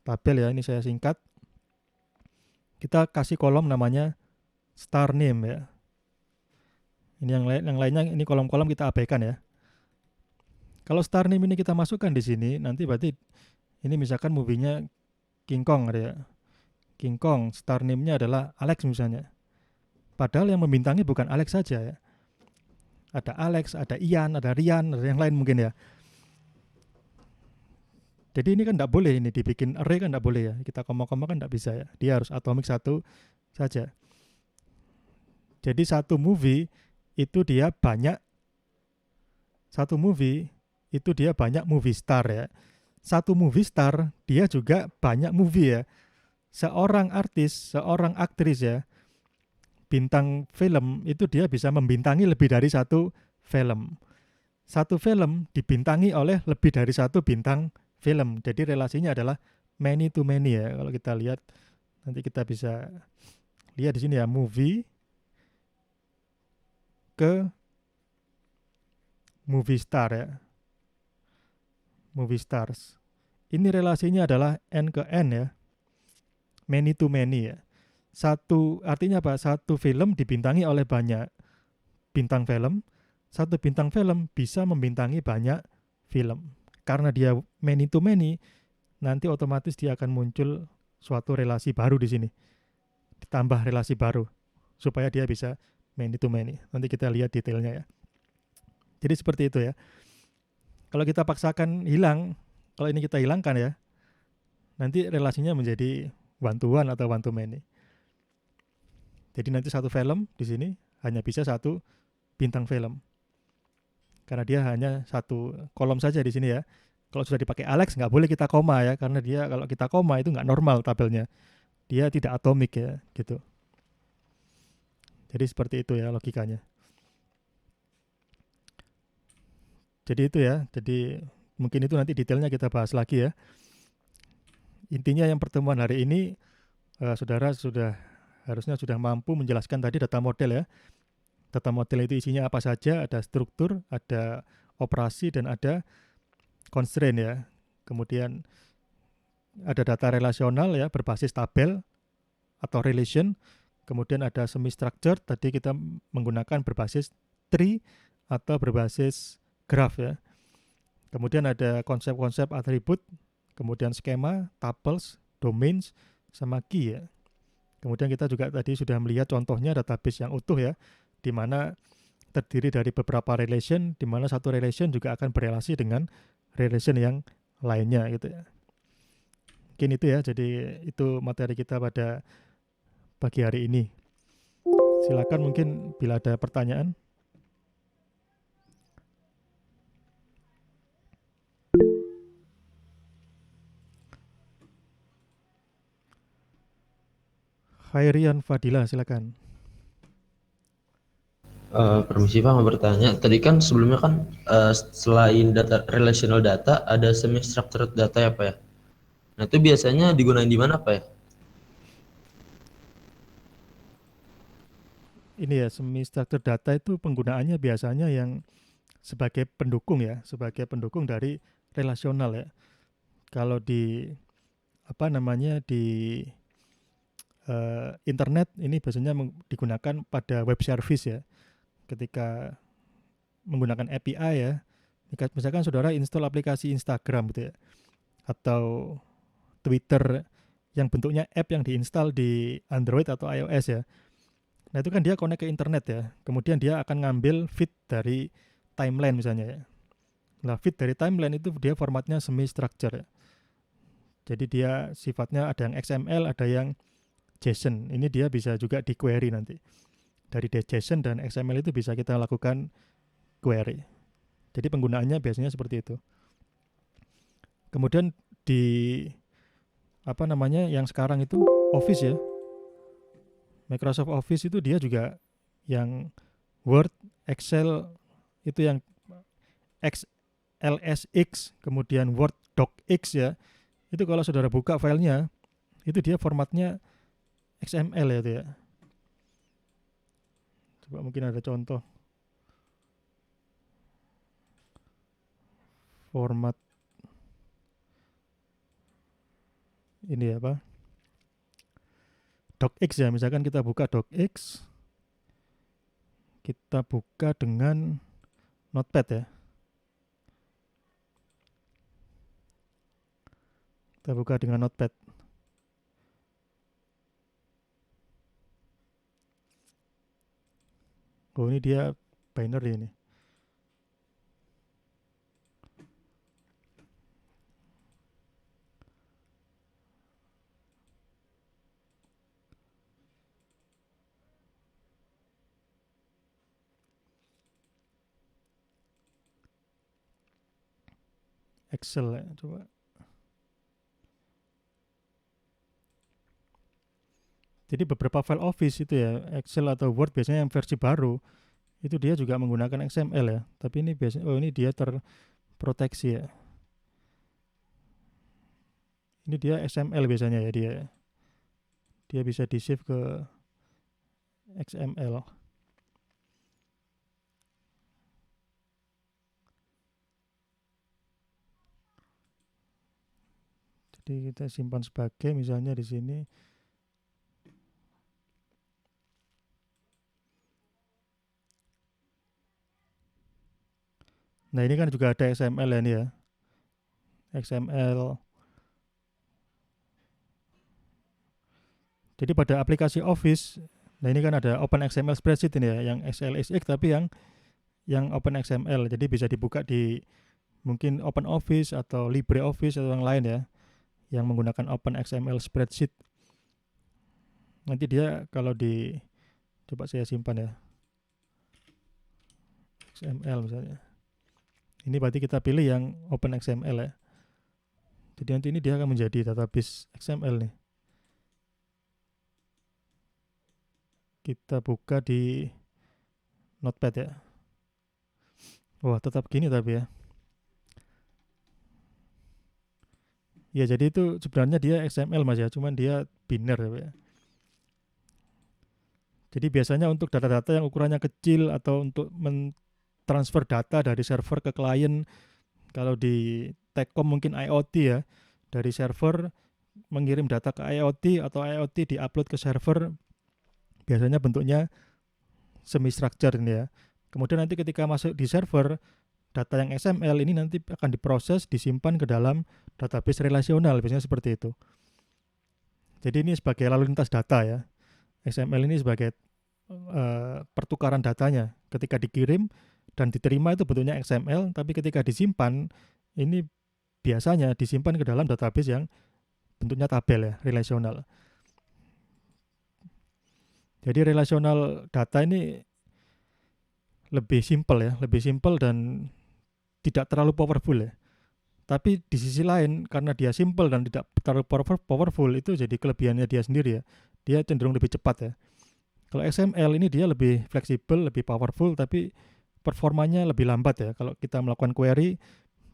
tabel ya, ini saya singkat. Kita kasih kolom namanya star name ya. Ini yang lainnya ini kolom-kolom kita abaikan ya. Kalau star name ini kita masukkan di sini, nanti berarti ini misalkan movie-nya King Kong ada ya. King Kong, star name-nya adalah Alex misalnya. Padahal yang membintangi bukan Alex saja ya. Ada Alex, ada Ian, ada Rian, ada yang lain mungkin ya. Jadi ini kan tidak boleh ini dibikin array kan tidak boleh ya. Kita koma-koma kan tidak bisa ya. Dia harus atomik satu saja. Jadi satu movie itu dia banyak movie star ya. Satu movie star dia juga banyak movie ya. Seorang artis, seorang aktris ya, bintang film itu dia bisa membintangi lebih dari satu film. Satu film dibintangi oleh lebih dari satu bintang film. Jadi relasinya adalah many to many ya. Kalau kita lihat nanti kita bisa lihat di sini ya, movie ke movie star ya. Movie stars. Ini relasinya adalah n ke n ya. Many to many ya. Satu artinya apa? Satu film dibintangi oleh banyak bintang film. Satu bintang film bisa membintangi banyak film. Karena dia many to many, nanti otomatis dia akan muncul suatu relasi baru di sini. Ditambah relasi baru supaya dia bisa many to many. Nanti kita lihat detailnya ya. Jadi seperti itu ya. Kalau kita paksakan hilang, kalau ini kita hilangkan ya, nanti relasinya menjadi one to one atau one to many. Jadi nanti satu film di sini hanya bisa satu bintang film. Karena dia hanya satu kolom saja di sini ya. Kalau sudah dipakai Alex nggak boleh kita koma ya, karena dia kalau kita koma itu nggak normal tabelnya. Dia tidak atomik ya, gitu. Jadi seperti itu ya logikanya. Jadi itu ya. Jadi mungkin itu nanti detailnya kita bahas lagi ya. Intinya yang pertemuan hari ini saudara harusnya sudah mampu menjelaskan tadi data model ya. Data model itu isinya apa saja, ada struktur, ada operasi, dan ada constraint ya. Kemudian ada data relasional ya, berbasis tabel atau relation. Kemudian ada semi-structured, tadi kita menggunakan berbasis tree atau berbasis graph ya. Kemudian ada konsep-konsep atribut, kemudian skema, tuples, domains, sama key ya. Kemudian kita juga tadi sudah melihat contohnya database yang utuh ya, di mana terdiri dari beberapa relation, di mana satu relation juga akan berelasi dengan relation yang lainnya gitu ya. Mungkin itu ya, jadi itu materi kita pada pagi hari ini. Silakan mungkin bila ada pertanyaan. Khairian Fadila, silakan. Permisi Pak, mau bertanya. Tadi kan sebelumnya kan selain data relational data ada semi structured data ya Pak ya. Nah itu biasanya digunakan di mana Pak ya? Ini ya, semi structured data itu penggunaannya biasanya yang sebagai pendukung ya, sebagai pendukung dari relasional ya. Kalau di di internet ini biasanya digunakan pada web service ya. Ketika menggunakan API ya. Misalkan saudara install aplikasi Instagram gitu ya, atau Twitter yang bentuknya app yang diinstal di Android atau iOS ya. Nah itu kan dia connect ke internet ya. Kemudian dia akan ngambil feed dari timeline misalnya ya. Nah feed dari timeline itu dia formatnya semi-structure ya. Jadi dia sifatnya ada yang XML, ada yang JSON. Ini dia bisa juga di query nanti. Dari JSON dan XML itu bisa kita lakukan query. Jadi penggunaannya biasanya seperti itu. Kemudian di yang sekarang itu Office ya. Microsoft Office itu dia juga yang Word, Excel itu yang XLSX, kemudian Word DocX ya. Itu kalau saudara buka filenya, itu dia formatnya XML ya itu ya. Coba mungkin ada contoh. Format ini apa? DocX ya, misalkan kita buka DocX, kita buka dengan Notepad ya. Kita buka dengan Notepad. Oh ini dia binary ini. Excel ya, coba. Jadi beberapa file Office itu ya, Excel atau Word biasanya yang versi baru, itu dia juga menggunakan XML ya. Tapi ini biasanya, oh ini dia terproteksi ya. Ini dia XML biasanya ya dia. Dia bisa di-save ke XML. Jadi kita simpan sebagai misalnya di sini. Nah ini kan juga ada XML ya ini ya. XML. Jadi pada aplikasi Office, nah ini kan ada OpenXML spreadsheet ini ya, yang XLSX tapi yang OpenXML. Jadi bisa dibuka di mungkin OpenOffice atau LibreOffice atau yang lain ya, yang menggunakan OpenXML spreadsheet. Nanti dia kalau coba saya simpan ya, XML misalnya. Ini berarti kita pilih yang OpenXML ya. Jadi nanti ini dia akan menjadi database XML nih. Kita buka di Notepad ya. Wah tetap gini tapi ya. Ya jadi itu sebenarnya dia XML mas ya, cuman dia biner ya. Jadi biasanya untuk data-data yang ukurannya kecil atau untuk mentransfer data dari server ke klien, kalau di Techcom mungkin IoT ya, dari server mengirim data ke IoT atau IoT diupload ke server, biasanya bentuknya semi-structure ini ya. Kemudian nanti ketika masuk di server, data yang XML ini nanti akan diproses, disimpan ke dalam database relasional, biasanya seperti itu. Jadi ini sebagai lalu lintas data ya. XML ini sebagai pertukaran datanya. Ketika dikirim dan diterima itu bentuknya XML, tapi ketika disimpan, ini biasanya disimpan ke dalam database yang bentuknya tabel ya, relasional. Jadi relasional data ini lebih simpel ya, lebih simpel dan tidak terlalu powerful ya. Tapi di sisi lain karena dia simpel dan tidak terlalu powerful, itu jadi kelebihannya dia sendiri ya. Dia cenderung lebih cepat ya. Kalau XML ini dia lebih fleksibel, lebih powerful, tapi performanya lebih lambat ya. Kalau kita melakukan query,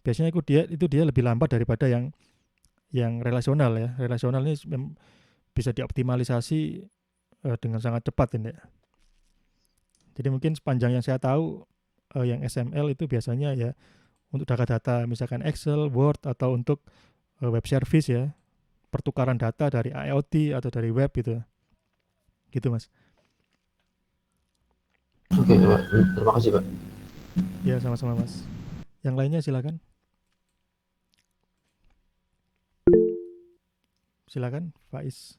biasanya itu dia lebih lambat daripada yang relasional ya. Relasional ini bisa dioptimalisasi dengan sangat cepat ini. Jadi mungkin sepanjang yang saya tahu yang XML itu biasanya ya untuk data-data misalkan Excel, Word atau untuk web service ya, pertukaran data dari IoT atau dari web gitu. Gitu Mas. Oke, Pak. Terima kasih, Pak. Ya, sama-sama Mas. Yang lainnya silakan. Silakan, Faiz.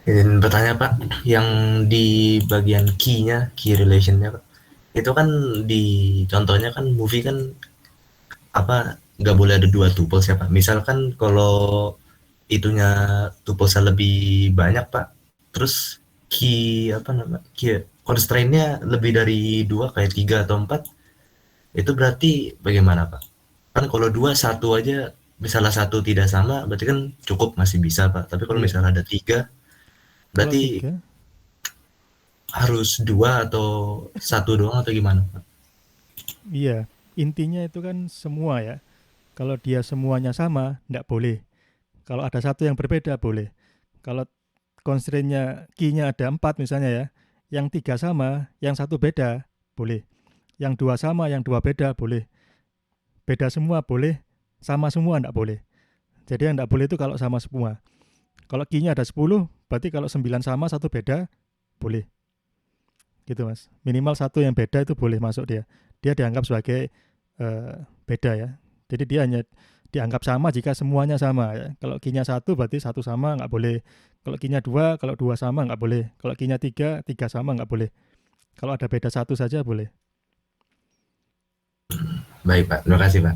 Izin bertanya Pak, yang di bagian key-nya, key relation-nya Pak, itu kan di contohnya kan movie kan apa nggak boleh ada dua tuples ya Pak. Misalkan kalau itunya tuplesnya lebih banyak Pak, terus key apa nama key constraint-nya lebih dari dua kayak tiga atau empat, itu berarti bagaimana Pak? Kan kalau dua satu aja misalnya satu tidak sama berarti kan cukup masih bisa Pak. Tapi kalau Iya. misalnya ada tiga Kalau berarti 3, harus dua atau satu doang atau gimana Pak? iya. Intinya itu kan semua ya. Kalau dia semuanya sama, nggak boleh. Kalau ada satu yang berbeda, boleh. Kalau constraint-nya key-nya ada 4 misalnya ya, yang 3 sama, yang satu beda, boleh. Yang 2 sama, yang 2 beda, boleh. Beda semua boleh, sama semua nggak boleh. Jadi yang nggak boleh itu kalau sama semua. Kalau key-nya ada 10, berarti kalau 9 sama, satu beda, boleh. Gitu Mas. Minimal satu yang beda itu boleh masuk dia. Dia dianggap sebagai beda ya. Jadi dia hanya dianggap sama jika semuanya sama ya. Kalau key-nya 1 berarti satu sama nggak boleh. Kalau key-nya 2, kalau 2 sama nggak boleh. Kalau key-nya 3, 3 sama nggak boleh. Kalau ada beda satu saja boleh. Baik Pak, terima kasih Pak.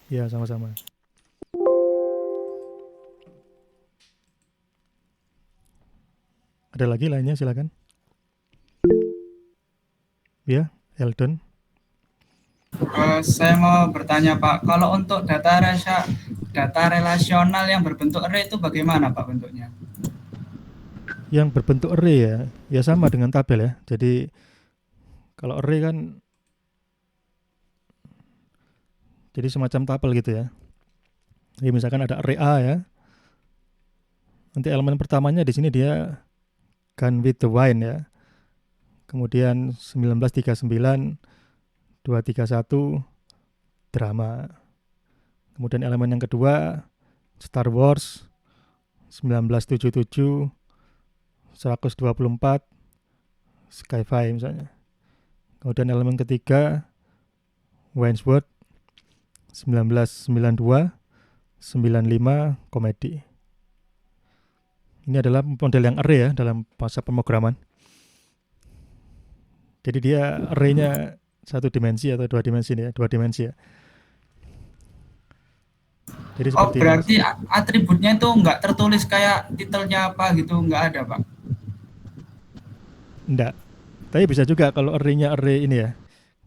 Ya, sama-sama. Ada lagi lainnya silakan. Ya, Eldon. Saya mau bertanya Pak, kalau untuk data relasional yang berbentuk array itu bagaimana Pak bentuknya? Yang berbentuk array ya, ya sama dengan tabel ya. Jadi kalau array kan jadi semacam tabel gitu ya. Jadi misalkan ada array A ya. Nanti elemen pertamanya di sini dia Gone with the Wind ya. Kemudian 1939, 231 drama. Kemudian elemen yang kedua Star Wars 1977, 124 Sci-Fi misalnya. Kemudian elemen ketiga Wainsworth 1992, 95 komedi. Ini adalah model yang array ya dalam bahasa pemrograman. Jadi dia array-nya satu dimensi atau dua dimensi ya, dua dimensi ya. Jadi Oh seperti berarti ini. atributnya itu nggak tertulis kayak titelnya apa gitu, nggak ada Pak? Enggak. Tapi bisa juga kalau array-nya array ini ya.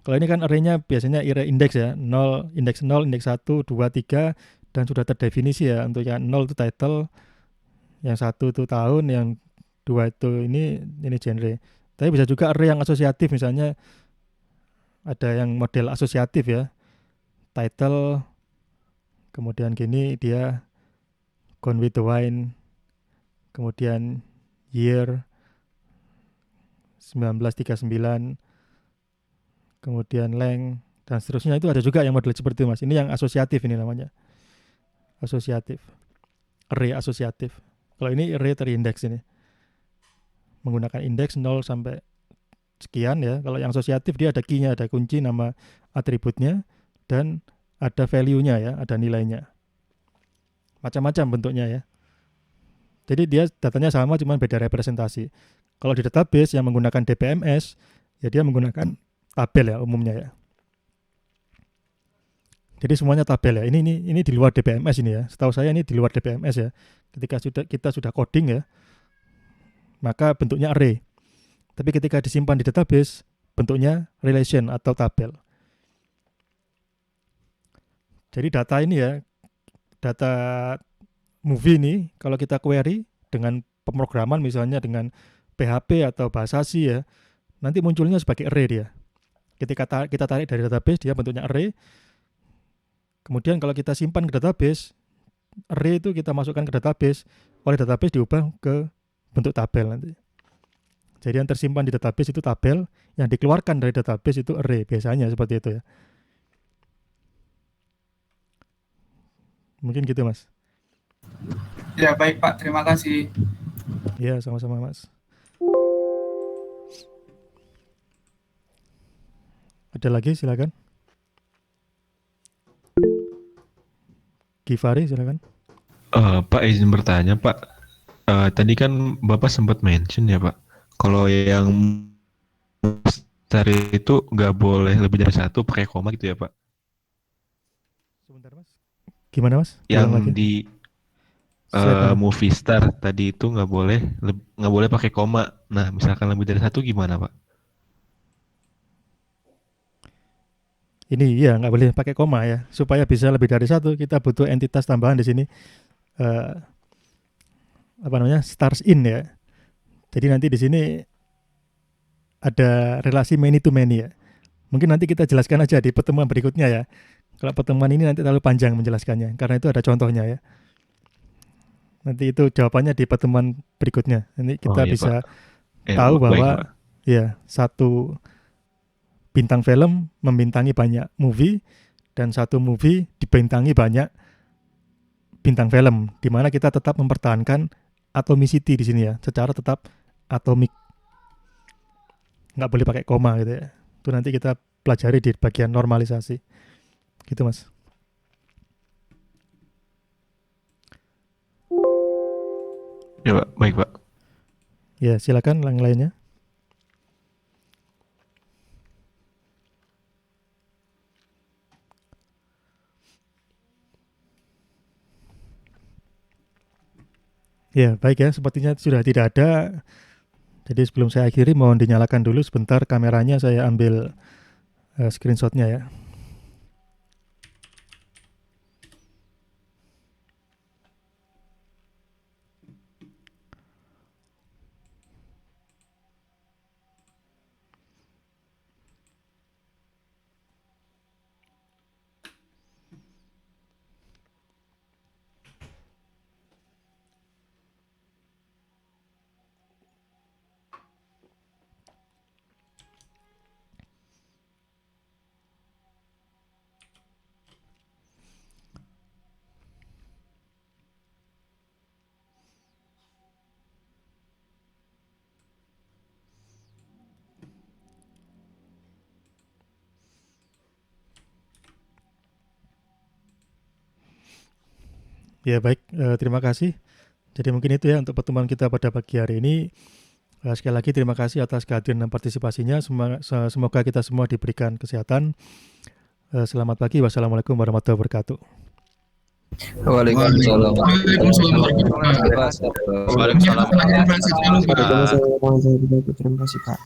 Kalau ini kan array-nya biasanya array indeks ya, 0, indeks 0, indeks 1, 2, 3 dan sudah terdefinisi ya. Untuk yang 0 itu title, yang 1 itu tahun, yang 2 itu ini genre. Tapi bisa juga array yang asosiatif misalnya ada yang model asosiatif ya. Title kemudian gini dia Gone with the Wind, kemudian year 1939, kemudian length dan seterusnya. Itu ada juga yang model seperti itu Mas. Ini yang asosiatif ini namanya. Asosiatif. Array asosiatif. Kalau ini array terindeks ini. Menggunakan indeks 0 sampai sekian ya. Kalau yang asosiatif dia ada key-nya, ada kunci nama atributnya dan ada value-nya ya, ada nilainya. Macam-macam bentuknya ya. Jadi dia datanya sama cuma beda representasi. Kalau di database yang menggunakan DBMS ya dia menggunakan tabel ya umumnya ya. Jadi semuanya tabel ya. Ini di luar DBMS ini ya. Setahu saya ini di luar DBMS ya. Ketika kita sudah coding ya, maka bentuknya array. Tapi ketika disimpan di database, bentuknya relation atau tabel. Jadi data ini ya, data movie ini kalau kita query dengan pemrograman misalnya dengan PHP atau bahasa C ya, nanti munculnya sebagai array dia. Ketika kita tarik dari database dia bentuknya array. Kemudian kalau kita simpan ke database, array itu kita masukkan ke database, oleh database diubah ke bentuk tabel nanti. Jadi yang tersimpan di database itu tabel, yang dikeluarkan dari database itu array, biasanya seperti itu ya. Mungkin gitu Mas. Ya baik Pak, terima kasih. Ya sama-sama Mas. Ada lagi silakan. Givari silakan. Pak izin bertanya Pak. Tadi kan Bapak sempat mention ya Pak, kalau yang dari itu nggak boleh lebih dari satu pakai koma gitu ya Pak. Sebentar Mas. Gimana Mas? Yang Ulang lagi. di Slide mana? movie star tadi itu nggak boleh pakai koma. Nah misalkan lebih dari satu gimana Pak? Ini ya nggak boleh pakai koma ya. Supaya bisa lebih dari satu, kita butuh entitas tambahan di sini. Apa namanya? Stars in ya. Jadi nanti di sini ada relasi many to many ya. Mungkin nanti kita jelaskan aja di pertemuan berikutnya ya. Kalau pertemuan ini nanti terlalu panjang menjelaskannya, karena itu ada contohnya ya. Nanti itu jawabannya di pertemuan berikutnya. Nanti kita iya, bisa Pak. tahu Baik, bahwa Pak. ya satu bintang film membintangi banyak movie dan satu movie dibintangi banyak bintang film, di mana kita tetap mempertahankan atomicity di sini ya, secara tetap atomik, nggak boleh pakai koma gitu ya. Itu nanti kita pelajari di bagian normalisasi, gitu Mas. Ya Pak, baik Pak. Ya silakan yang lainnya. Ya baik ya, sepertinya sudah tidak ada. Jadi sebelum saya akhiri mohon dinyalakan dulu sebentar kameranya, saya ambil screenshotnya ya. Ya baik, terima kasih. Jadi mungkin itu ya untuk pertemuan kita pada pagi hari ini. Sekali lagi terima kasih atas kehadiran dan partisipasinya. Semoga kita semua diberikan kesehatan. Selamat pagi. Wassalamualaikum warahmatullahi wabarakatuh. Waalaikumsalam. Waalaikumsalam. Waalaikumsalam. Terima kasih Pak.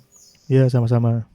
Ya sama-sama.